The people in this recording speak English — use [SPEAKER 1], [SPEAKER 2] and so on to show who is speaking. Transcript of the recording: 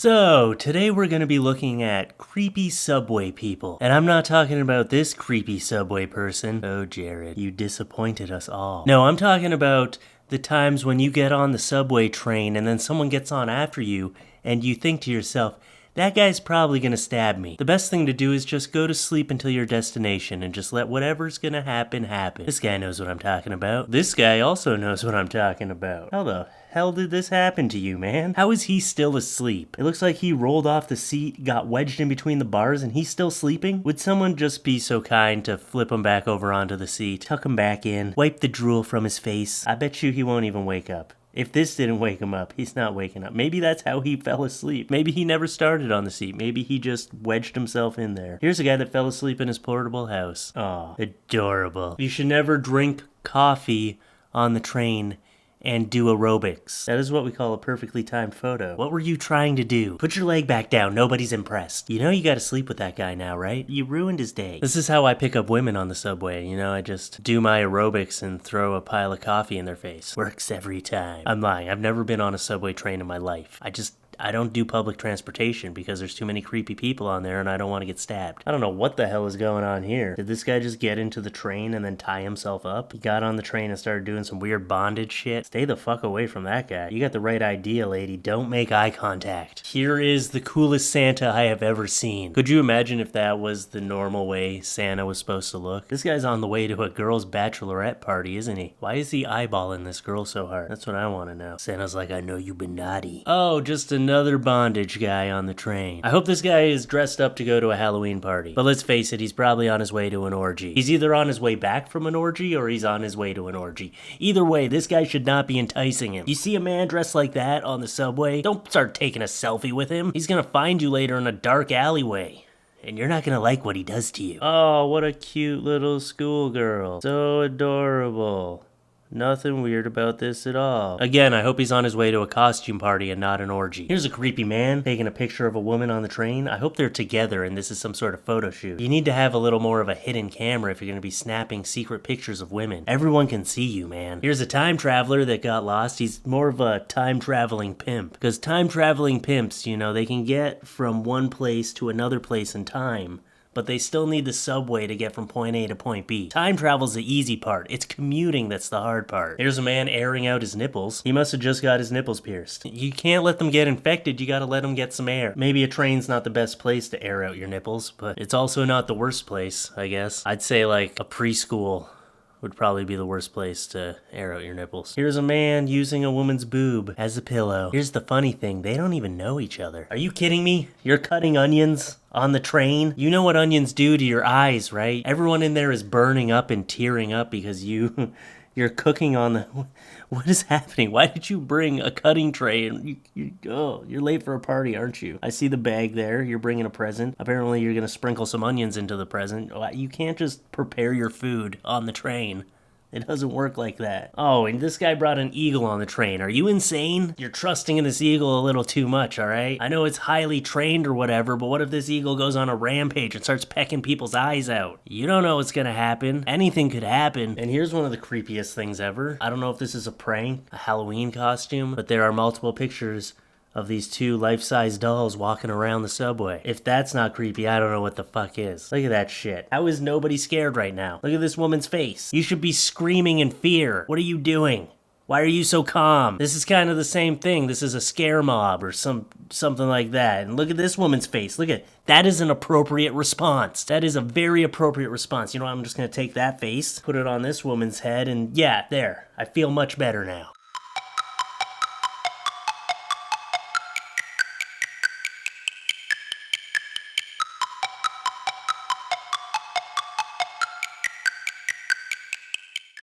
[SPEAKER 1] So, today we're going to be looking at creepy subway people. And I'm not talking about this creepy subway person. Oh, Jared, you disappointed us all. No, I'm talking about the times when you get on the subway train and then someone gets on after you and you think to yourself, that guy's probably gonna stab me. The best thing to do is just go to sleep until your destination and just let whatever's gonna happen, happen. This guy knows what I'm talking about. This guy also knows what I'm talking about. How the hell did this happen to you, man? How is he still asleep? It looks like he rolled off the seat, got wedged in between the bars, and he's still sleeping? Would someone just be so kind to flip him back over onto the seat, tuck him back in, wipe the drool from his face? I bet you he won't even wake up. If this didn't wake him up, he's not waking up. Maybe that's how he fell asleep. Maybe he never started on the seat. Maybe he just wedged himself in there. Here's a guy that fell asleep in his portable house. Aw, adorable. You should never drink coffee on the train and do aerobics. That is what we call a perfectly timed photo. What were you trying to do? Put your leg back down. Nobody's impressed. You know you gotta sleep with that guy now, right? You ruined his day. This is how I pick up women on the subway. You know, I just do my aerobics and throw a pile of coffee in their face. Works every time. I'm lying. I've never been on a subway train in my life. I don't do public transportation because there's too many creepy people on there and I don't want to get stabbed. I don't know what the hell is going on here. Did this guy just get into the train and then tie himself up? He got on the train and started doing some weird bondage shit. Stay the fuck away from that guy. You got the right idea, lady. Don't make eye contact. Here is the coolest Santa I have ever seen. Could you imagine if that was the normal way Santa was supposed to look? This guy's on the way to a girl's bachelorette party, isn't he? Why is he eyeballing this girl so hard? That's what I want to know. Santa's like, I know you've been naughty. Oh, just another bondage guy on the train. I hope this guy is dressed up to go to a Halloween party. But let's face it, he's probably on his way to an orgy. He's either on his way back from an orgy or he's on his way to an orgy. Either way, this guy should not be enticing him. You see a man dressed like that on the subway? Don't start taking a selfie with him. He's gonna find you later in a dark alleyway. And you're not gonna like what he does to you. Oh, what a cute little schoolgirl. So adorable. Nothing weird about this at all. Again, I hope he's on his way to a costume party and not an orgy. Here's a creepy man taking a picture of a woman on the train. I hope they're together and this is some sort of photo shoot. You need to have a little more of a hidden camera if you're going to be snapping secret pictures of women. Everyone can see you, man. Here's a time traveler that got lost. He's more of a time traveling pimp. Because time traveling pimps, you know, they can get from one place to another place in time, but they still need the subway to get from point A to point B. Time travel's the easy part. It's commuting that's the hard part. Here's a man airing out his nipples. He must have just got his nipples pierced. You can't let them get infected, you gotta let them get some air. Maybe a train's not the best place to air out your nipples, but it's also not the worst place, I guess. I'd say like a preschool would probably be the worst place to air out your nipples. Here's a man using a woman's boob as a pillow. Here's the funny thing, they don't even know each other. Are you kidding me? You're cutting onions on the train? You know what onions do to your eyes, right? Everyone in there is burning up and tearing up because you're cooking on the... What is happening? Why did you bring a cutting tray? And you're late for a party, aren't you? I see the bag there. You're bringing a present. Apparently you're going to sprinkle some onions into the present. You can't just prepare your food on the train. It doesn't work like that. Oh, and this guy brought an eagle on the train. Are you insane? You're trusting in this eagle a little too much, all right? I know it's highly trained or whatever, but what if this eagle goes on a rampage and starts pecking people's eyes out? You don't know what's gonna happen. Anything could happen. And here's one of the creepiest things ever. I don't know if this is a prank, a Halloween costume, but there are multiple pictures of these two life-size dolls walking around the subway. If that's not creepy, I don't know what the fuck is. Look at that shit. How is nobody scared right now? Look at this woman's face. You should be screaming in fear. What are you doing? Why are you so calm? This is kind of the same thing. This is a scare mob or something like that. And look at this woman's face. Look at that is an appropriate response. That is a very appropriate response. You know what? I'm just gonna take that face, put it on this woman's head, and yeah, there. I feel much better now.